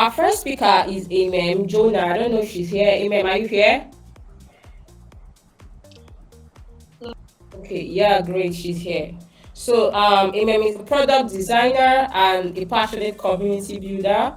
our first speaker is Emeh Jonah. I don't know if she's here. Emeh, are you here? Okay, yeah, great, she's here. So, Emem is a product designer and a passionate community builder.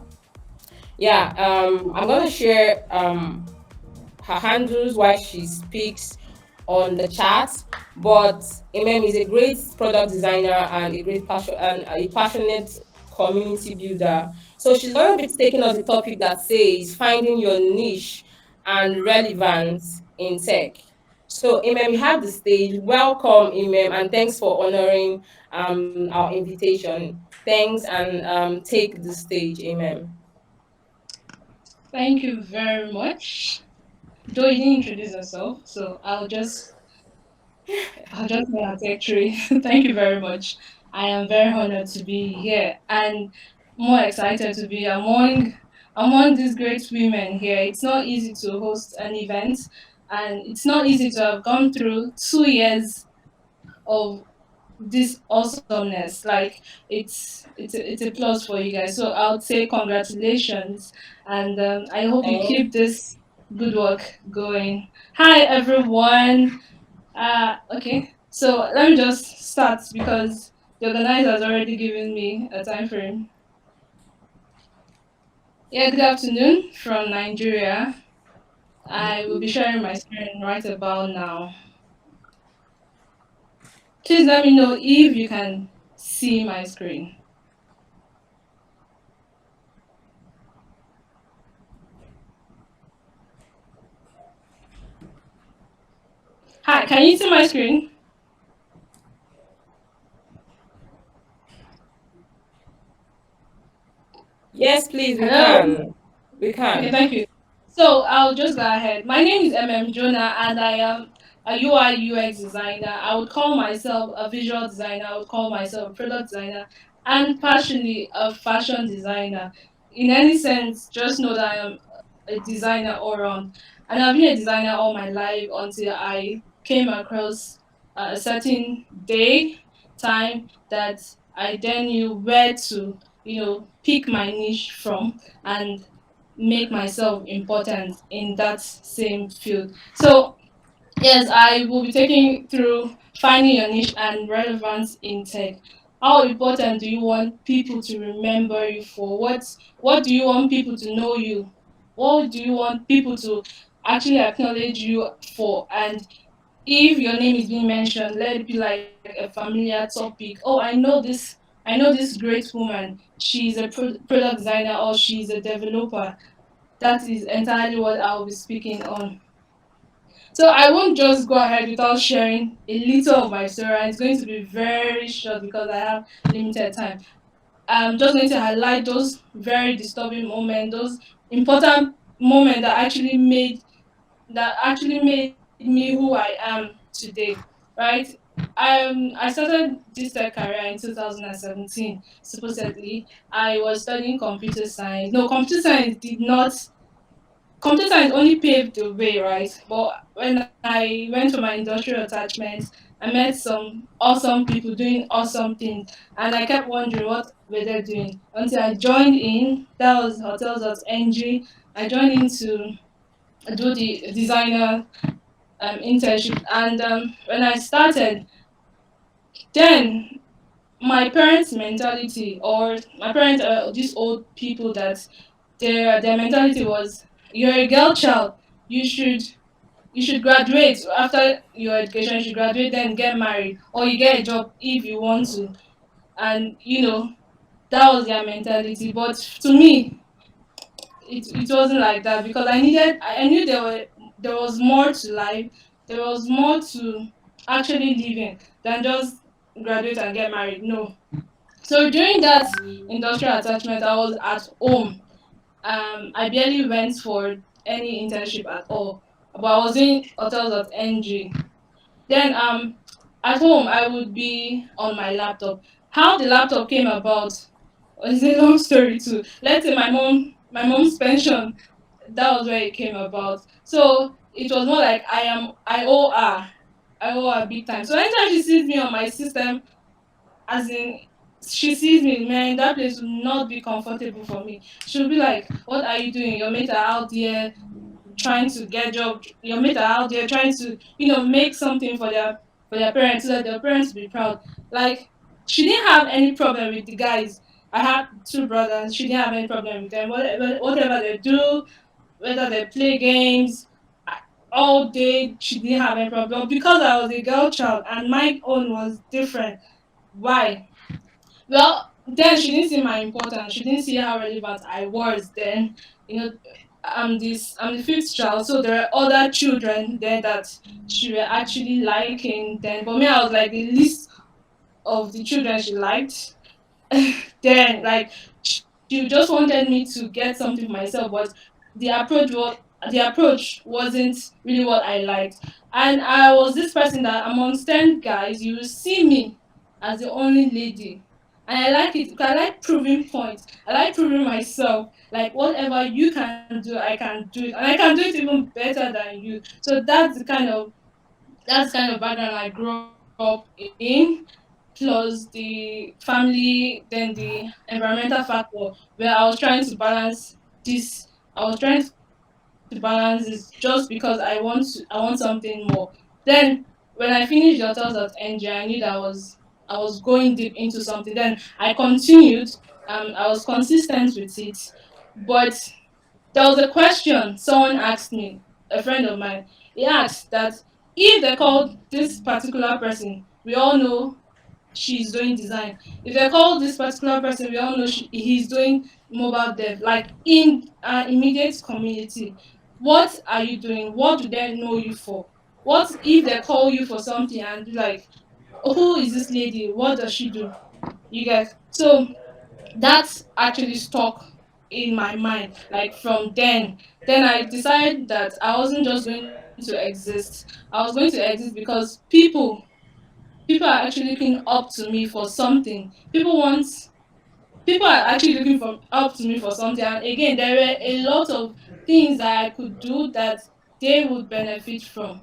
Yeah, I'm gonna share her handles while she speaks on the chat. But Emem is a great product designer and a passionate community builder. So she's going to be taking us a topic that says finding your niche and relevance in tech. So Emem, you have the stage. Welcome, Emem, and thanks for honoring our invitation. Thanks, and take the stage, Emem. Thank you very much. Though you didn't introduce yourself, so I'll just say HerTechTrail. Thank you very much. I am very honored to be here and more excited to be among these great women here. It's not easy to host an event, and it's not easy to have gone through 2 years of this awesomeness. Like it's a plus for you guys. So I would say congratulations, and I hope you Thanks. keep this good work going. Hi everyone. Okay. So let me just start because the organizer has already given me a time frame. Yeah, good afternoon from Nigeria. I will be sharing my screen right about now. Please let me know if you can see my screen. Hi, can you see my screen? Yes, please, we Hello. can. We Okay, can. thank you. So I'll just go ahead. My name is Jonah, and I am a UI UX designer. I would call myself a visual designer. I would call myself a product designer, and partially a fashion designer. In any sense, just know that I am a designer all around, and I've been a designer all my life until I came across a certain day, time that I then knew where to, pick my niche from and make myself important in that same field. So, yes, I will be taking you through finding your niche and relevance in tech. How important do you want people to remember you for? What do you want people to know you? What do you want people to actually acknowledge you for? And if your name is being mentioned, let it be like a familiar topic. Oh, I know this great woman. She's a product designer or she's a developer. That is entirely what I'll be speaking on. So I won't just go ahead without sharing a little of my story. And it's going to be very short because I have limited time. I'm just going to highlight those very disturbing moments, those important moments that actually made me who I am today. Right? I started this tech career in 2017. Supposedly, I was studying computer science. No, computer science only paved the way, right? But when I went for my industrial attachments, I met some awesome people doing awesome things, and I kept wondering what were they doing until I joined in. That was hotels.ng. I joined in to do the designer internship, and when I started, then my parents' mentality, or my parents are these old people that their mentality was, you're a girl child, you should you should graduate after your education, you should graduate then get married or you get a job if you want to. And that was their mentality. But to me, it wasn't like that because I knew there was more to life, there was more to actually living than just graduate and get married. No. So during that industrial attachment, I was at home. I barely went for any internship at all, but I was in hotels.ng. Then at home I would be on my laptop. How the laptop came about is a long story too. Let's say my mom's pension, that was where it came about. So it was more like I owe her big time. So anytime she sees me on my system, as in she sees me, man, that place will not be comfortable for me. She'll be like, "What are you doing? Your mates are out there trying to get job. Your mates are out there trying to, make something for their parents so that their parents will be proud." Like, she didn't have any problem with the guys. I had two brothers. She didn't have any problem with them. Whatever they do, whether they play games all day, she didn't have any problem. Because I was a girl child and my own was different. Why? Well, then she didn't see my importance. She didn't see how relevant I was. Then, you know, I'm the fifth child, so there are other children there that she were actually liking. Then, but me, I was like the least of the children she liked. Then, like, she just wanted me to get something for myself, but the approach was the approach wasn't really what I liked. And I was this person that amongst 10 guys, you will see me as the only lady. And I like it because I like proving points. I like proving myself. Like, whatever you can do, I can do it. And I can do it even better than you. So that's the kind of background I grew up in, plus the family, then the environmental factor, where I was trying to balance this. I was trying to balance this just because I want something more. Then when I finished the hotels at NG, I knew that I was going deep into something. Then I continued. I was consistent with it, but there was a question someone asked me, a friend of mine. He asked that if they called this particular person, we all know she's doing design. If they call this particular person, we all know he's doing mobile dev, like in our immediate community. What are you doing? What do they know you for? What if they call you for something and be like, who is this lady? What does she do? You guys. So that's actually stuck in my mind. Like from then I decided that I wasn't just going to exist. I was going to exist because people are actually looking up to me for something. People are actually looking for up to me for something. And again, there were a lot of things that I could do that they would benefit from.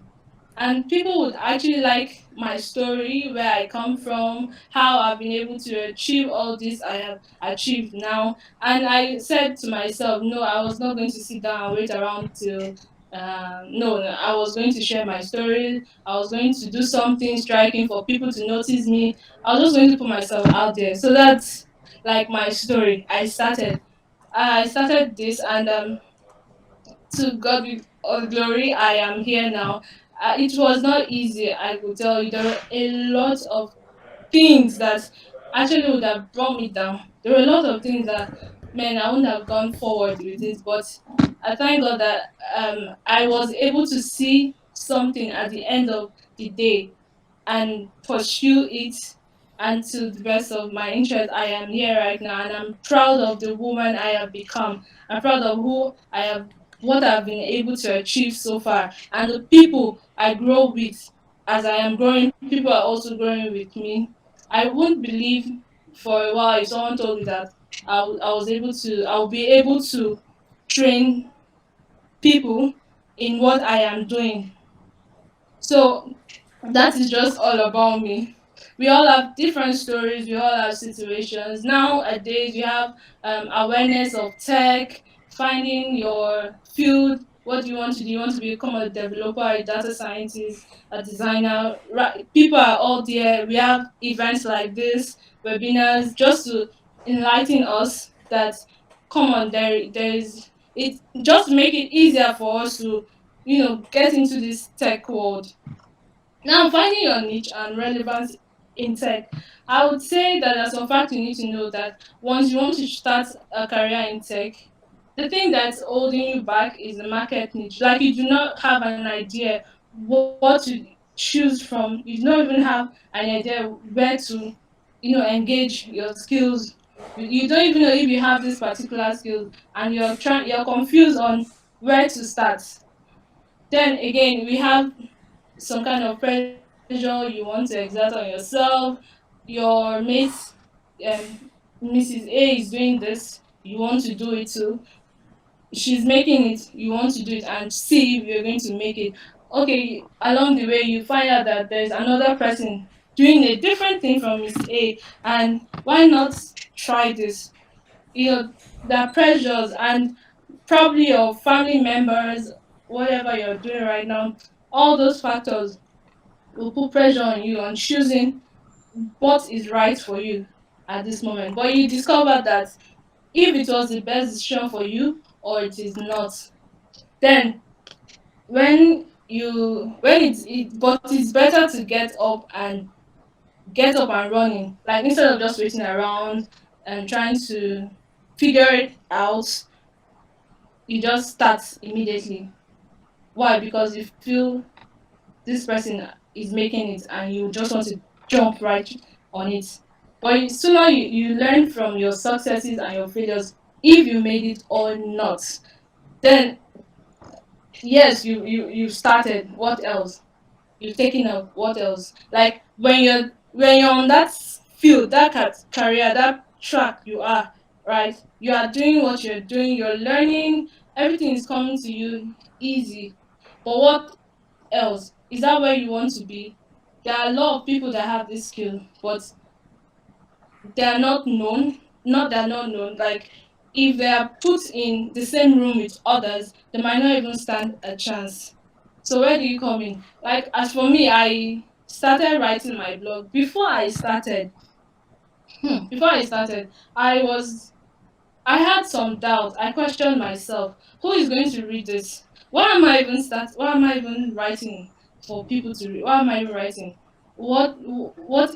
And people would actually like my story, where I come from, how I've been able to achieve all this I have achieved now. And I said to myself, no, I was not going to sit down and wait around till no, I was going to share my story. I was going to do something striking for people to notice me. I was just going to put myself out there. So that's like my story. I started this, and to God be all glory, I am here now. It was not easy, I could tell you. There were a lot of things that actually would have brought me down. There were a lot of things that, man, I wouldn't have gone forward with it. But I thank God that I was able to see something at the end of the day and pursue it, and to the best of my interest, I am here right now, and I'm proud of the woman I have become. I'm proud of who I have, what I've been able to achieve so far, and the people I grow with. As I am growing, people are also growing with me. I wouldn't believe for a while if someone told me that I'll be able to train people in what I am doing. So that is just all about me. We all have different stories, we all have situations. Nowadays, we have awareness of tech, finding your field. What do you want to do? You want to become a developer, a data scientist, a designer. Right? People are all there. We have events like this, webinars, just to enlighten us that, come on, there is it, just to make it easier for us to, get into this tech world. Now, finding your niche and relevance in tech, I would say that there's some facts you need to know that once you want to start a career in tech, the thing that's holding you back is the market niche. Like, you do not have an idea what to choose from. You do not even have an idea where to, engage your skills. You don't even know if you have this particular skill, and you're confused on where to start. Then again, we have some kind of pressure you want to exert on yourself. Your mate, Mrs. A, is doing this, you want to do it too. She's making it, you want to do it, and see if you're going to make it. Okay, along the way, you find out that there's another person. doing a different thing from Miss A, and why not try this? You know, there are pressures, and probably your family members, whatever you're doing right now, all those factors will put pressure on you on choosing what is right for you at this moment. But you discover that if it was the best decision for you or it is not, then but it's better to get up and running, like instead of just waiting around and trying to figure it out. You just start immediately. Why? Because you feel this person is making it and you just want to jump right on it. But sooner you learn from your successes and your failures, if you made it or not, then yes, you started. What else? You've taken up. What else? Like when you're on that field, that career, that track you are, right? You are doing what you're doing, you're learning, everything is coming to you easy. But what else? Is that where you want to be? There are a lot of people that have this skill, but they are not known. Not they're not known. Like if they are put in the same room with others, they might not even stand a chance. So where do you come in? Like as for me, I started writing my blog. Before I started, I had some doubt. I questioned myself. Who is going to read this? Why am I even writing for people to read? Why am I even writing? What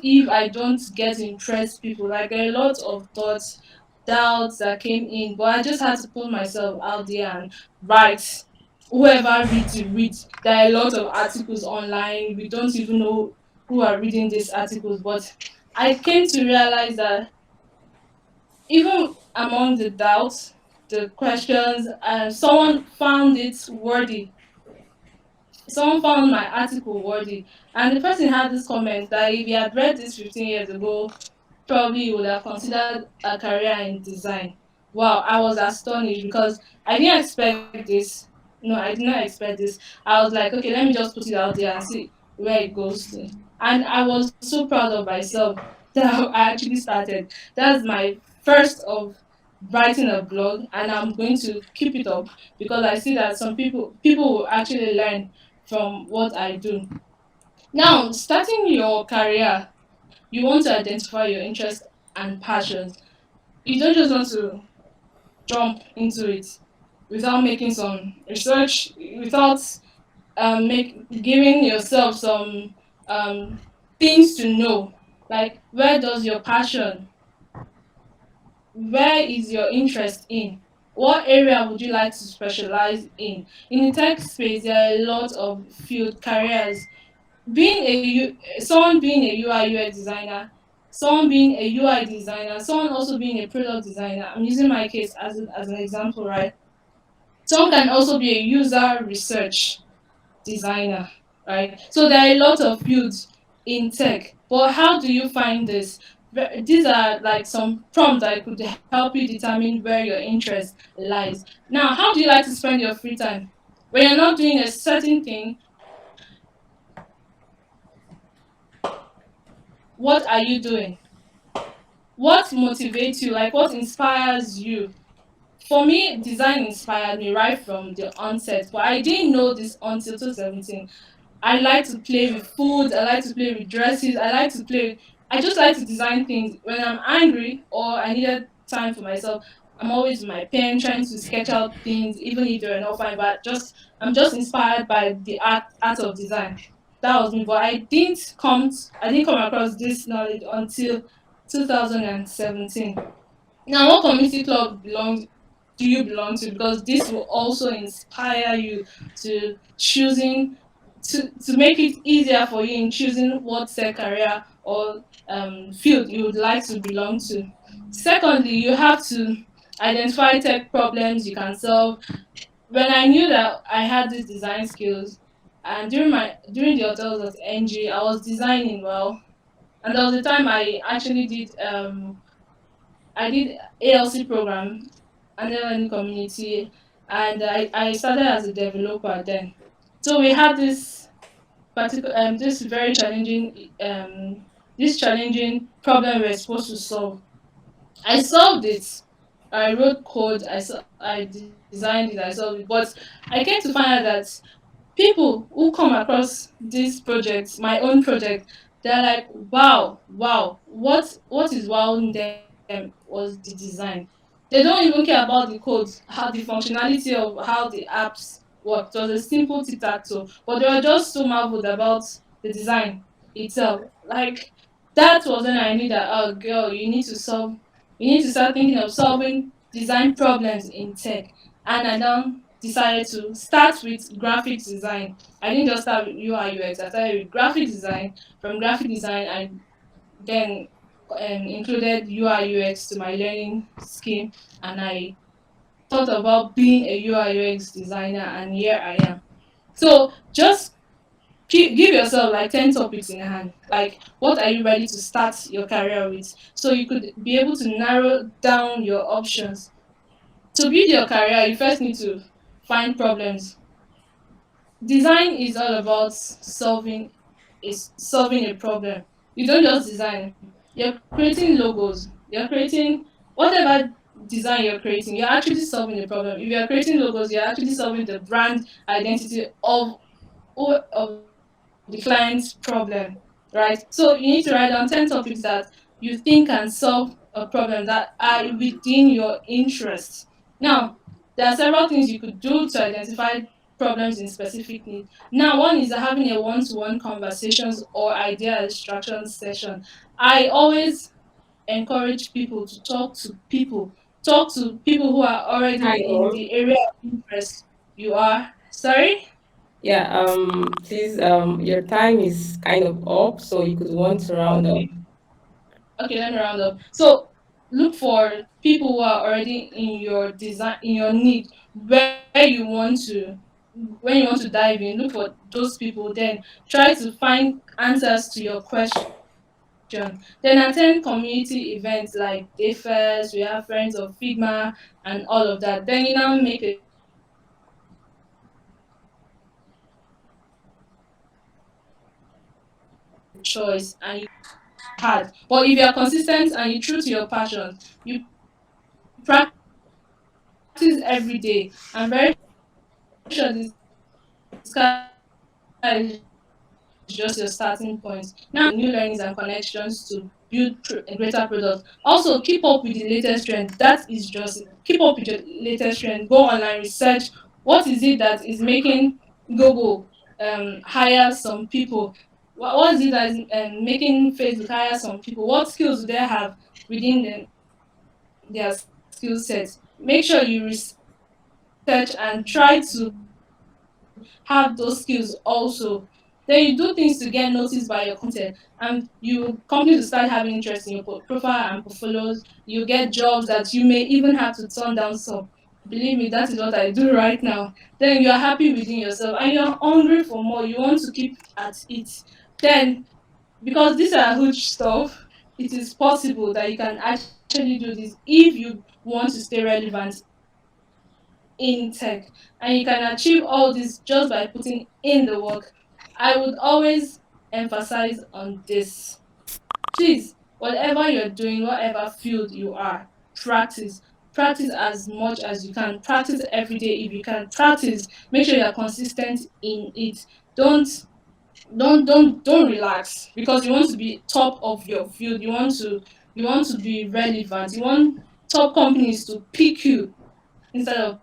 if I don't get to impress people? Like there are a lot of thoughts, doubts that came in, but I just had to put myself out there and write. Whoever reads it reads. There are a lot of articles online. We don't even know who are reading these articles, but I came to realize that even among the doubts, the questions, someone found my article worthy, and the person had this comment that if he had read this 15 years ago, probably he would have considered a career in design. Wow, I was astonished because I didn't expect this. No, I did not expect this. I was like, okay, let me just put it out there and see where it goes to. And I was so proud of myself that I actually started. That's my first of writing a blog, and I'm going to keep it up because I see that some people will actually learn from what I do. Now, starting your career, you want to identify your interests and passions. You don't just want to jump into it without making some research, without giving yourself some um, things to know. Like, where is your interest in? What area would you like to specialize in? In the tech space, there are a lot of field careers. Someone being a UI UX designer, someone being a UI designer, someone also being a product designer. I'm using my case as an example, right? Someone can also be a user research designer, right? So there are a lot of fields in tech, but how do you find this? These are like some prompts that could help you determine where your interest lies. Now, how do you like to spend your free time? When you're not doing a certain thing, what are you doing? What motivates you? Like what inspires you? For me, design inspired me right from the onset, but I didn't know this until 2017. I like to play with food, I like to play with dresses, I just like to design things. When I'm angry or I needed time for myself, I'm always with my pen trying to sketch out things, even if they're not fine, but just I'm just inspired by the art of design. That was me. But I didn't come across this knowledge until 2017. Now, what community club do you belong to? Because this will also inspire you to choosing to make it easier for you in choosing what tech career or field you would like to belong to. Secondly, you have to identify tech problems you can solve. When I knew that I had these design skills, and during the hotels.ng, I was designing well, and there was a time I did ALC program, under learning community, and I started as a developer then. So we had this. this very challenging this challenging problem we're supposed to solve. I solved it. I wrote code. I designed it. I solved it. But I came to find out that people who come across this project, my own project, they're like, wow, wow, what is wowing them was the design. They don't even care about the code, how the functionality of how the apps work. It was a simple tic-tac-toe, but they were just so marveled about the design itself. Like, that was when I knew that, oh girl, you need to start thinking of solving design problems in tech. And I then decided to start with graphic design. I didn't just start with UI UX. I started with graphic design. From graphic design, I then included UI UX to my learning scheme, and I thought about being a UI UX designer, and here I am. So just give yourself like 10 topics in hand. Like, what are you ready to start your career with? So you could be able to narrow down your options. To build your career, you first need to find problems. Design is all about solving a problem. You don't just design. You're creating logos. You're creating whatever design you're creating. You're actually solving a problem. If you're creating logos, you're actually solving the brand identity of the client's problem, right? So you need to write down 10 topics that you think can solve a problem that are within your interest. Now, there are several things you could do to identify problems in specific needs. Now, one is having a one-to-one conversations or idea extraction session. I always encourage people to talk to people who are already Hi in all. the area of interest you are. Sorry? Yeah, please, your time is kind of up, so you could want to round up. Okay. Okay, let me round up. So look for people who are already in your design, in your need, where you want to, when you want to dive in, look for those people, then try to find answers to your question. Then attend community events like Dayfest, we have Friends of Figma, and all of that. Then you now make a choice and you decide which one you want to pursue. It's hard, but if you are consistent and you true to your passion, you practice every day, I'm very sure the sky is just your starting point. Now you start having interest in your profession, you start gathering new learnings and connections to build a greater product. Also, keep up with the latest trend. That is just it. Keep up with the latest trend. Go online, research what is it that is making Google hire some people. What is it that is making Facebook hire some people? What skills do they have within their skill set? Make sure you research and try to have those skills also. Then you do things to get noticed by your content, and companies will start having interest in your profile and portfolios. You get jobs that you may even have to turn down some. Believe me, that is what I do right now. Then you are happy within yourself and you're hungry for more. You want to keep at it. Then, because these are huge stuff, it is possible that you can actually do this if you want to stay relevant in tech. And you can achieve all this just by putting in the work. I would always emphasize on this. Please, whatever you're doing, whatever field you are, practice. Practice as much as you can. Practice every day if you can. Practice. Make sure you're consistent in it. Don't relax because you want to be top of your field. You want to be relevant. You want top companies to pick you instead of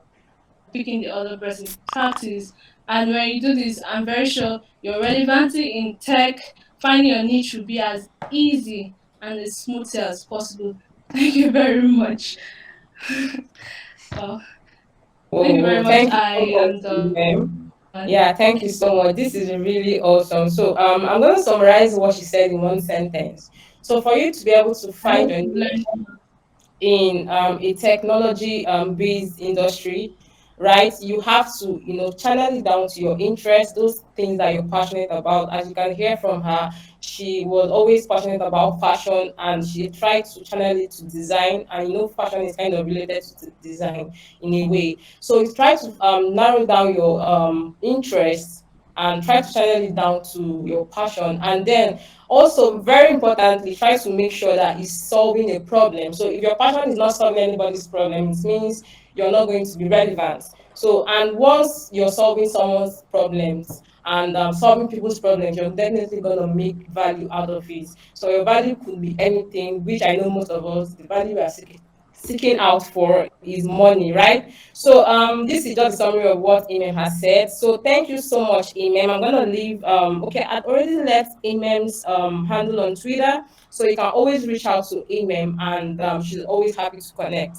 picking the other person. Practice. And when you do this, I'm very sure your relevancy in tech, finding your niche will be as easy and as smooth as possible. Thank you very much. Well, thank you very much. Oh, I thank you so am much, done. Emem. Yeah, thank you so much. This is really awesome. So, I'm going to summarize what she said in one sentence. So, for you to be able to I find hope your you've niche learned. in a technology based industry, right, you have to, channel it down to your interests, those things that you're passionate about. As you can hear from her, she was always passionate about fashion and she tried to channel it to design. And fashion is kind of related to design in a way. So you try to narrow down your interests and try to channel it down to your passion. And then also, very importantly, try to make sure that it's solving a problem. So if your passion is not solving anybody's problem, it means you're not going to be relevant. So, and once you're solving someone's problems and solving people's problems, you're definitely going to make value out of it. So your value could be anything, which I know most of us, the value we are seeking out for is money, right? So this is just a summary of what Emem has said. So thank you so much, Emem. I'm gonna leave okay, I've already left Emem's handle on Twitter. So you can always reach out to Emem, and she's always happy to connect.